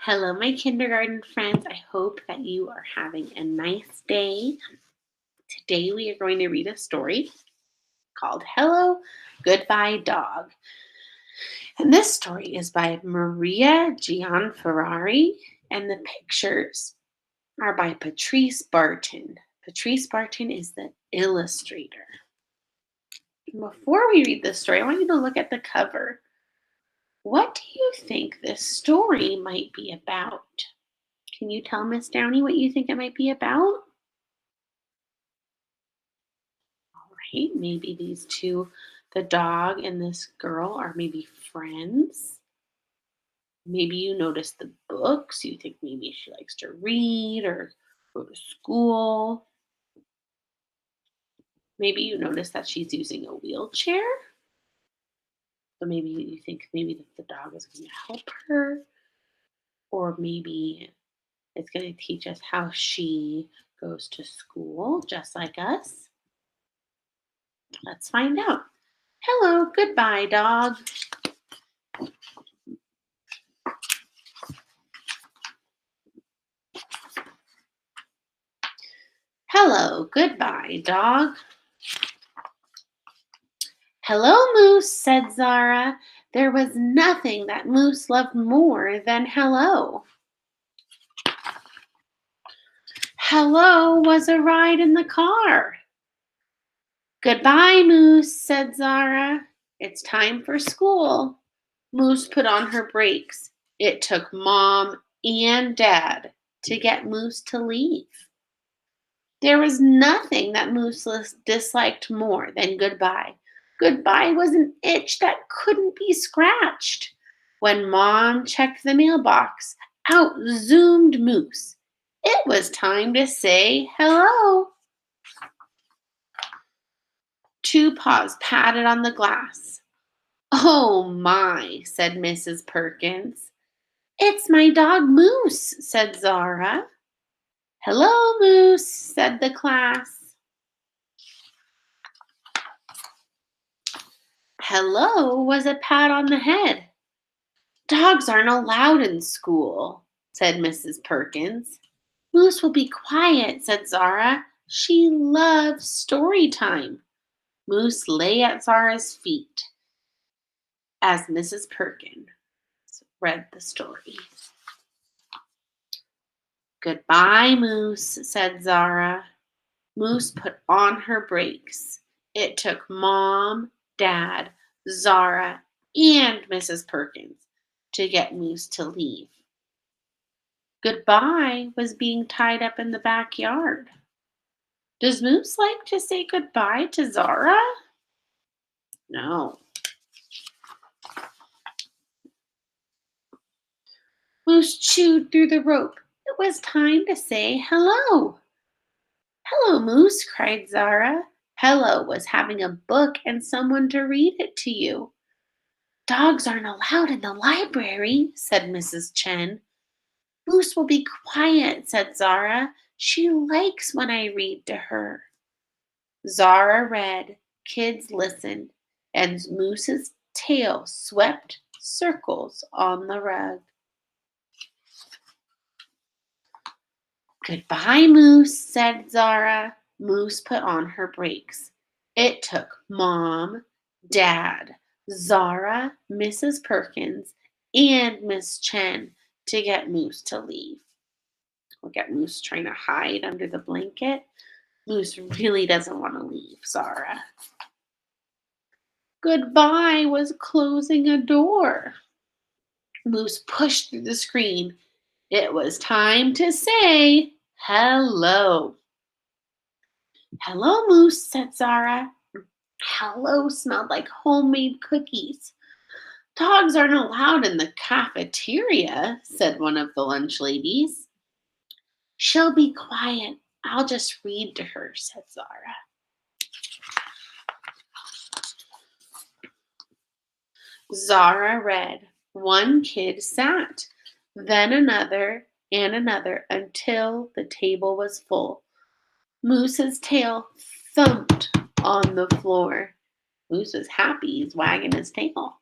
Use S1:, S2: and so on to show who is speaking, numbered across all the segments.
S1: Hello, my kindergarten friends. I hope that you are having a nice day. Today we are going to read a story called Hello, Goodbye Dog. And this story is by Maria Gianferrari, and the pictures are by Patrice Barton. Patrice Barton is the illustrator. Before we read the story, I want you to look at the cover. What do you think this story might be about? Can you tell Miss Downey what you think it might be about? All right, maybe these two, the dog and this girl, are maybe friends. Maybe you notice the books. You think maybe she likes to read or go to school. Maybe you notice that she's using a wheelchair. So maybe you think maybe that the dog is going to help her. Or maybe it's going to teach us how she goes to school, just like us. Let's find out. Hello, goodbye, dog. Hello, goodbye, dog. Hello, Moose, said Zara. There was nothing that Moose loved more than hello. Hello was a ride in the car. Goodbye, Moose, said Zara. It's time for school. Moose put on her brakes. It took Mom and Dad to get Moose to leave. There was nothing that Moose disliked more than goodbye. Goodbye was an itch that couldn't be scratched. When Mom checked the mailbox, out zoomed Moose. It was time to say hello. Two paws patted on the glass. Oh my, said Mrs. Perkins. It's my dog Moose, said Zara. Hello, Moose, said the class. Hello was a pat on the head. Dogs aren't allowed in school, said Mrs. Perkins. Moose will be quiet, said Zara. She loves story time. Moose lay at Zara's feet as Mrs. Perkins read the story. Goodbye, Moose, said Zara. Moose put on her brakes. It took Mom, Dad, Zara, and Mrs. Perkins to get Moose to leave. Goodbye was being tied up in the backyard. Does Moose like to say goodbye to Zara? No. Moose chewed through the rope. It was time to say hello. Hello, Moose, cried Zara. Hello was having a book and someone to read it to you. Dogs aren't allowed in the library, said Mrs. Chen. Moose will be quiet, said Zara. She likes when I read to her. Zara read, kids listened, and Moose's tail swept circles on the rug. Goodbye, Moose, said Zara. Moose put on her brakes. It took Mom, Dad, Zara, Mrs. Perkins, and Miss Chen to get Moose to leave. Look at Moose trying to hide under the blanket. Moose really doesn't want to leave Zara. Goodbye was closing a door. Moose pushed through the screen. It was time to say hello. Hello, Moose, said Zara. Hello smelled like homemade cookies. Dogs aren't allowed in the cafeteria, said one of the lunch ladies. She'll be quiet. I'll just read to her, said Zara. Zara read. One kid sat, then another and another until the table was full. Moose's tail thumped on the floor. Moose was happy. He's wagging his tail.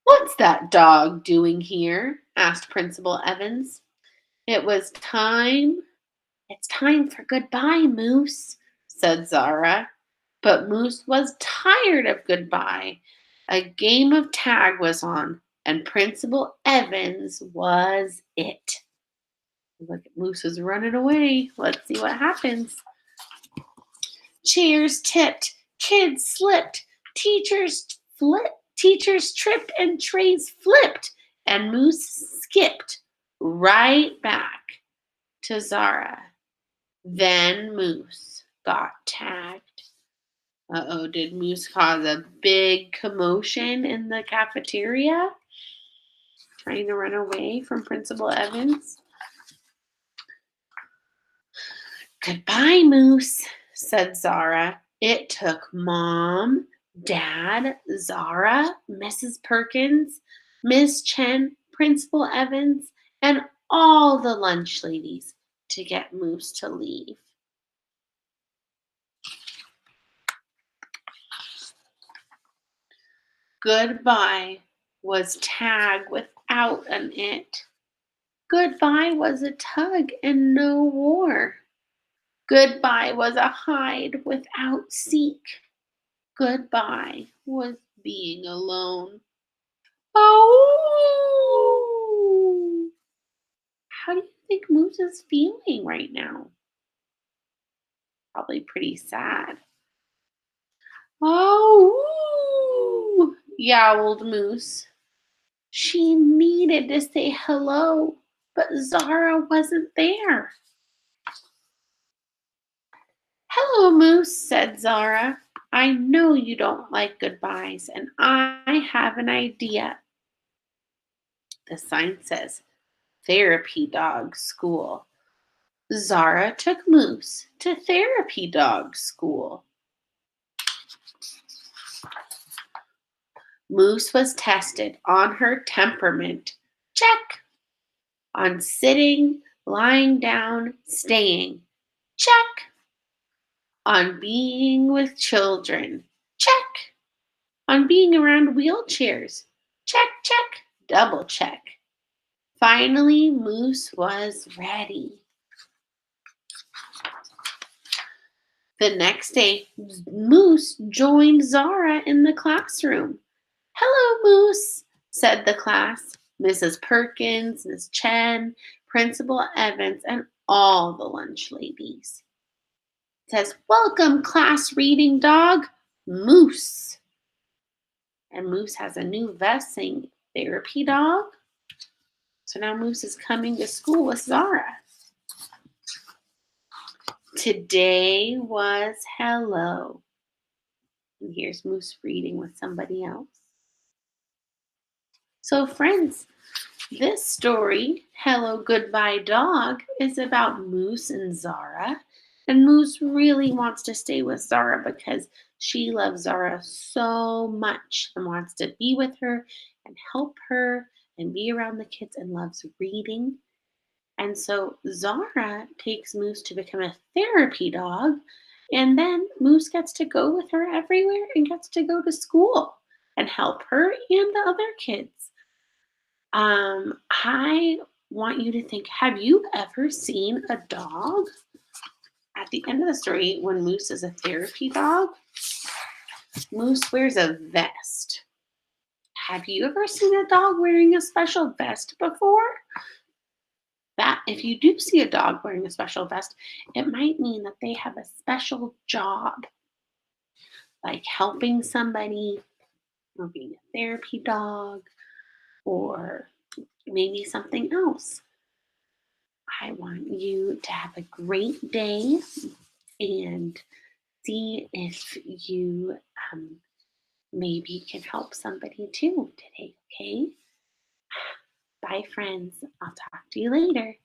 S1: What's that dog doing here? Asked Principal Evans. It was time. It's time for goodbye, Moose, said Zara. But Moose was tired of goodbye. A game of tag was on, and Principal Evans was it. Look, Moose is running away. Let's see what happens. Chairs tipped, kids slipped, teachers tripped, and trays flipped, and Moose skipped right back to Zara. Then Moose got tagged. Uh-oh, did Moose cause a big commotion in the cafeteria? Trying to run away from Principal Evans? Goodbye, Moose, said Zara. It took Mom, Dad, Zara, Mrs. Perkins, Miss Chen, Principal Evans, and all the lunch ladies to get Moose to leave. Goodbye was tag without an it. Goodbye was a tug and no war. Goodbye was a hide without seek. Goodbye was being alone. Oh! How do you think Moose is feeling right now? Probably pretty sad. Oh! Yowled Moose. She needed to say hello, but Zara wasn't there. Hello, Moose, said Zara. I know you don't like goodbyes, and I have an idea. The sign says, Therapy Dog School. Zara took Moose to Therapy Dog School. Moose was tested on her temperament. Check. On sitting, lying down, staying. Check. On being with children. Check. On being around wheelchairs. Check, check, double check. Finally, Moose was ready. The next day, Moose joined Zara in the classroom. Hello, Moose, said the class. Mrs. Perkins, Miss Chen, Principal Evans, and all the lunch ladies. It says, welcome, class reading dog, Moose. And Moose has a new vest saying therapy dog. So now Moose is coming to school with Zara. Today was hello. And here's Moose reading with somebody else. So, friends, this story, Hello Goodbye Dog, is about Moose and Zara. And Moose really wants to stay with Zara because she loves Zara so much and wants to be with her and help her and be around the kids and loves reading. And so Zara takes Moose to become a therapy dog. And then Moose gets to go with her everywhere and gets to go to school and help her and the other kids. I want you to think, have you ever seen a dog? At the end of the story, when Moose is a therapy dog, Moose wears a vest. Have you ever seen a dog wearing a special vest before? That if you do see a dog wearing a special vest, it might mean that they have a special job, like helping somebody or being a therapy dog or maybe something else. I want you to have a great day and see if you maybe can help somebody too today, okay? Bye, friends. I'll talk to you later.